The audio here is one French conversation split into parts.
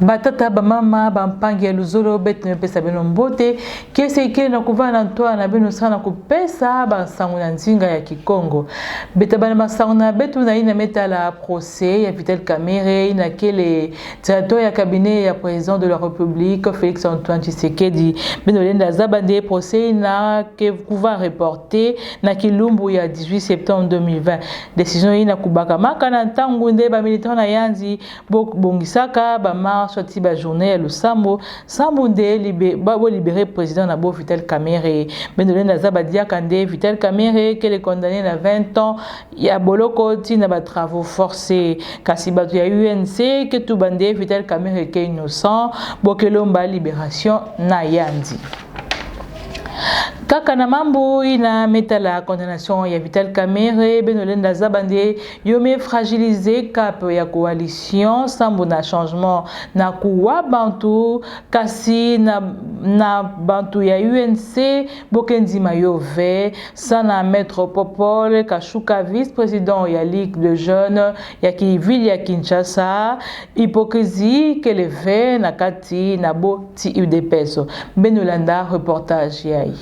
Batata bamama bampangi ya luzolo bete ne pesa beno mbote kese ikele na kuvana ntoa na beno sana kupesa bansango na nzinga ya Kikongo beta bana masango na betu na ina metala procès ya Vital Kamerhe na kele directeur ya cabinet ya président de la République Félix Antoine Tshisekedi beno lenda zabande procès na ke kuva reporter na Kilumbu ya 18 septembre 2020 décision ina kubaka makana ntango nde ba militant na yanzi bongisaka ba sorti ba journée ya Lusambo Sambunde libéré président na bo Vital Kamerhe Benolenda Zabadia Kande Vital Kamerhe qu'elle est condamné à 20 ans ya boloko tina ba travaux forcés kasi batu ya UNC que tout bandé Vital Kamerhe que innocent bokelomba libération na yandi kaka na mambo ina metala condamnation ya Vital Kamerhe Benolenda Zabande yome fragilisé cap ya coalition sambo na changement na kuwa bantu kasi na bantu ya UNC bokenzima yove sana maître Popol Kashuka vice-président ya Ligue de jeunes ya Kivili ya Kinshasa hypocrisie que le fait na kati na bo ti UDPS Benolenda reportage yai.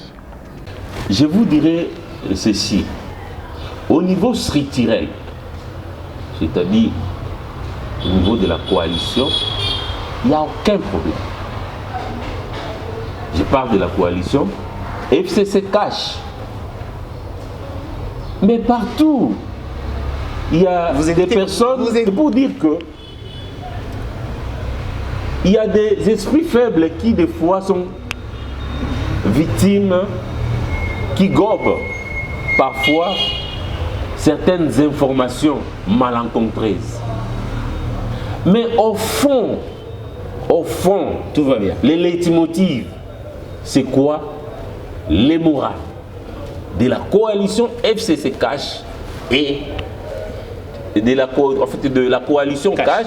Je vous dirais ceci. Au niveau structurel, c'est-à-dire au niveau de la coalition, il n'y a aucun problème. Je parle de la coalition, FCC cache. Mais partout, il y a des personnes, pour dire que il y a des esprits faibles qui des fois sont victimes qui gobent parfois certaines informations malencontreuses. Mais au fond, tout va bien. Les leitmotivs, c'est quoi? Les morales de la coalition FCC Cash et de la coalition Cash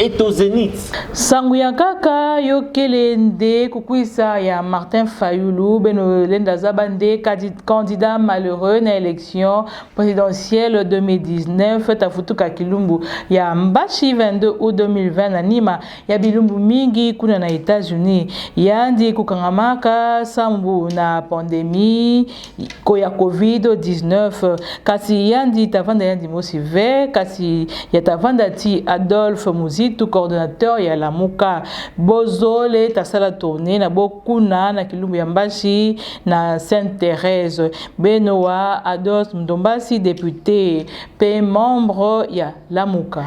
est au zénith. Sanguya kaka yokelende kukwisa ya Martin Fayulu beno lenda zabande candidat malheureux na élection présidentielle 2019 tafutuka Kilumbu ya Mbashi 22 août 2020 na Nima ya bilumbu mingi kuna na États-Unis yandi kukangamaka sambu na pandémie ya COVID-19 kasi yandi tavanda yandi mosive kasi ya tavanda ti Adolphe Muzi tout coordonnateur ya Lamuka bozole tasala tournée na bokuna na Kilumbu ya Mbashi na Sainte-Thérèse Benoa Ados Mdombasi député pe membre ya Lamuka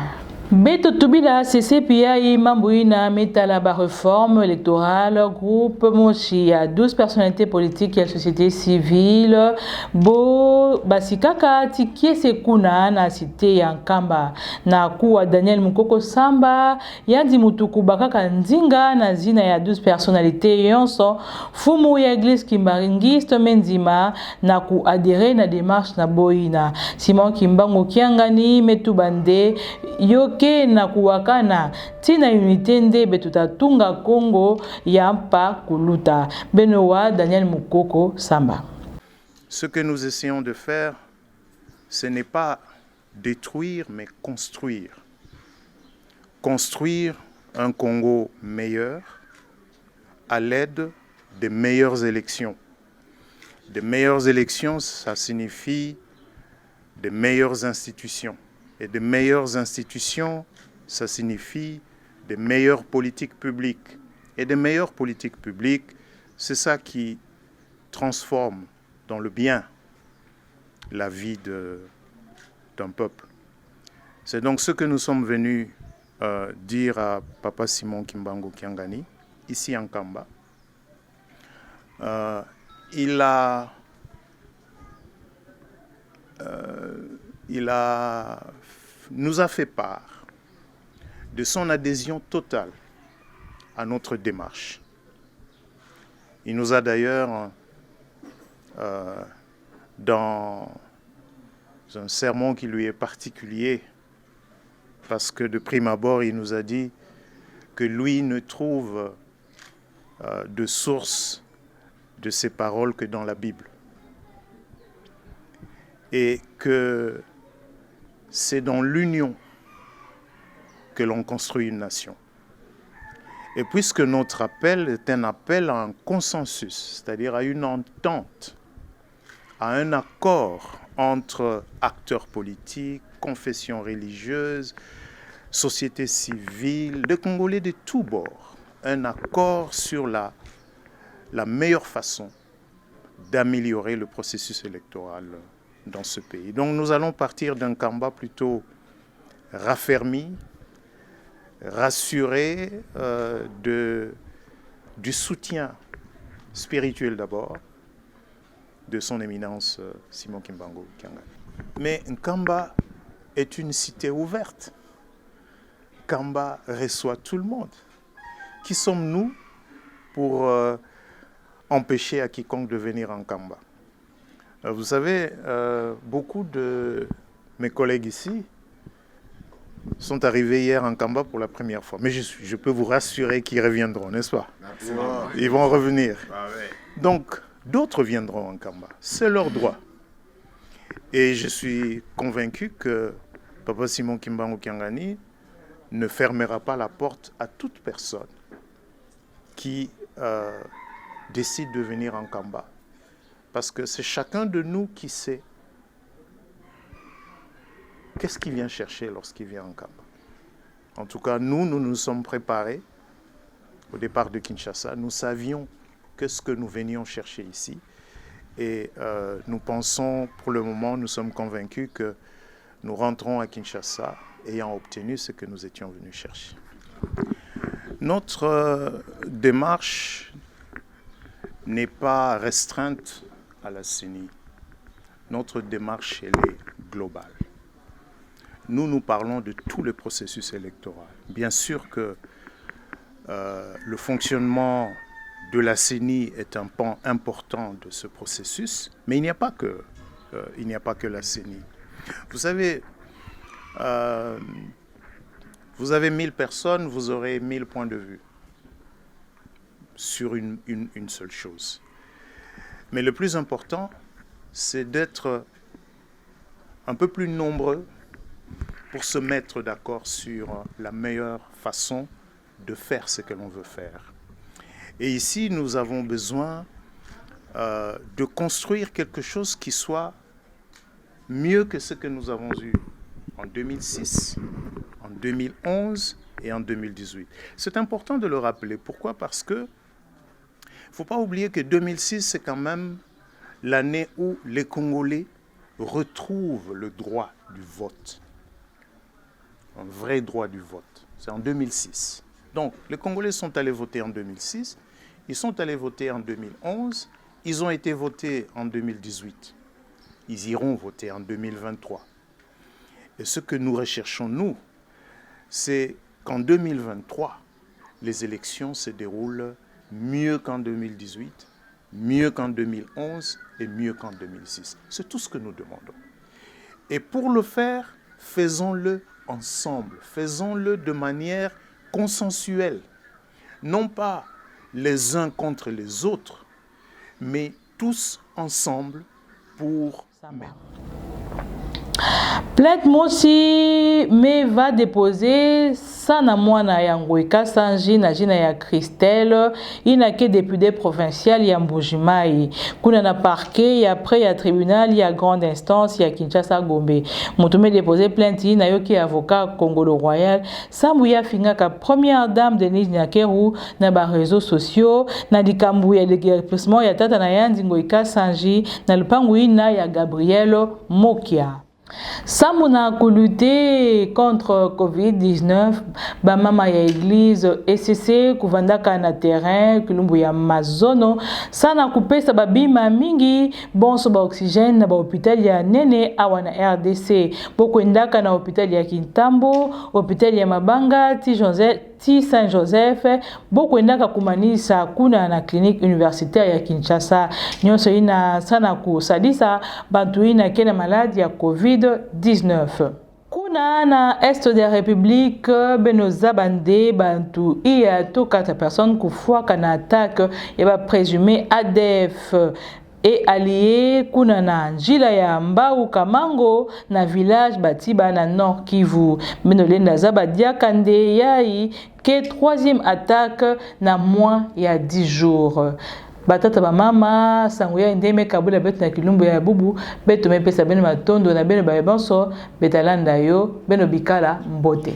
Beto Tubila CCPI Mambuina Metala ba réforme électorale groupe Moshi ya 12 personnalités politiques et société civile bo basikaka tikie sekuna na cité ya Nkamba na kuwa Daniel Mukoko Samba yandi mutuku bakaka nzinga na zina ya 12 personnalités yonso fumu ya église kimbaringiste menzima na ku adhérer na démarche na boina Simon Kimbango Kiangani metubande yoke na kuwakana tina unité nde betutatunga Congo yampa kuluta Benoa Daniel Mukoko Samba. Ce que nous essayons de faire, ce n'est pas détruire mais construire. Construire un Congo meilleur à l'aide des meilleures élections. Des meilleures élections, ça signifie des meilleures institutions. Et de meilleures institutions, ça signifie des meilleures politiques publiques. Et des meilleures politiques publiques, c'est ça qui transforme dans le bien la vie d'un peuple. C'est donc ce que nous sommes venus dire à Papa Simon Kimbango Kiangani, ici en Kamba. Nous a fait part de son adhésion totale à notre démarche. Il nous a d'ailleurs, dans un sermon qui lui est particulier, parce que de prime abord, il nous a dit que lui ne trouve de source de ses paroles que dans la Bible. Et que c'est dans l'union que l'on construit une nation. Et puisque notre appel est un appel à un consensus, c'est-à-dire à une entente, à un accord entre acteurs politiques, confessions religieuses, société civile, de Congolais de tous bords, un accord sur la meilleure façon d'améliorer le processus électoral dans ce pays. Donc nous allons partir d'un combat plutôt raffermi, rassuré du soutien spirituel d'abord de son éminence Simon Kimbangu Kyangani. Mais Nkamba est une cité ouverte. Nkamba reçoit tout le monde. Qui sommes-nous pour empêcher à quiconque de venir en Nkamba? Vous savez, beaucoup de mes collègues ici sont arrivés hier en Nkamba pour la première fois. Mais je peux vous rassurer qu'ils reviendront, n'est-ce pas? Ils vont revenir. Donc, d'autres viendront en Nkamba. C'est leur droit. Et je suis convaincu que Papa Simon Kimbangu Kyangani ne fermera pas la porte à toute personne qui décide de venir en Nkamba. Parce que c'est chacun de nous qui sait qu'est-ce qu'il vient chercher lorsqu'il vient en Nkamba. En tout cas, nous nous sommes préparés au départ de Kinshasa. Nous savions qu'est-ce que nous venions chercher ici. Et nous pensons, pour le moment, nous sommes convaincus que nous rentrons à Kinshasa ayant obtenu ce que nous étions venus chercher. Notre démarche n'est pas restreinte à la CENI. Notre démarche, elle est globale. Nous parlons de tout le processus électoral. Bien sûr que le fonctionnement de la CENI est un pan important de ce processus, mais il n'y a pas que la CENI. Vous savez, vous avez 1000 personnes, vous aurez 1000 points de vue sur une seule chose. Mais le plus important, c'est d'être un peu plus nombreux pour se mettre d'accord sur la meilleure façon de faire ce que l'on veut faire. Et ici, nous avons besoin de construire quelque chose qui soit mieux que ce que nous avons eu en 2006, en 2011 et en 2018. C'est important de le rappeler. Pourquoi? Parce que il ne faut pas oublier que 2006, c'est quand même l'année où les Congolais retrouvent le droit du vote. Un vrai droit du vote. C'est en 2006. Donc, les Congolais sont allés voter en 2006, ils sont allés voter en 2011, ils ont été votés en 2018. Ils iront voter en 2023. Et ce que nous recherchons, nous, c'est qu'en 2023, les élections se déroulent mieux qu'en 2018, mieux qu'en 2011 et mieux qu'en 2006. C'est tout ce que nous demandons. Et pour le faire, faisons-le ensemble, faisons-le de manière consensuelle, non pas les uns contre les autres, mais tous ensemble pour... Plainte Mosi me va déposer sana mwana yango ikasanji na jina ya Christelle ina ke député provincial ya Mbujimai kuna na parquet ya après ya tribunal ya grande instance ya Kinshasa Gombe mutume déposer plainte na yoki avocat Congolo Royal sambu ya finga ka première dame Denise Nyakeru na ba réseaux sociaux na dikambu ya déguerpissement ya tata na yandingo ikasanji na lupangu ina ya Gabriel Mokia. Samuna lutter contre Covid-19, bamama ya église ECC kuvandaka na terrain kulumbu ya mazono sana kupesa babima mingi bonso ba oxygène na ba hôpital ya nene awa na RDC bokwendaka na hôpital ya Kintambo, hôpital ya Mabanga, ti Saint-Joseph bokwendaka kumanisa kuna na clinique universitaire ya Kinshasa nyonso ina sana kusadisa bantu ina kena maladie ya COVID-19. Kuna na Est de la République, Benoza Bande, Bantu, il y a tout 4 personnes qui font une attaque et va présumer ADF. et allié kuna na njila ya Mbau Kamango na village Batiba na Nord Kivu. Beno lenda zaba diakande yai ke troisième attaque na moins ya 10 jours. Batata ba mama sanguya ndeme kabula betu na kilumbu ya bubu betu mepesa beno matondo na beno ba bonso betalanda yo beno bikala mbote.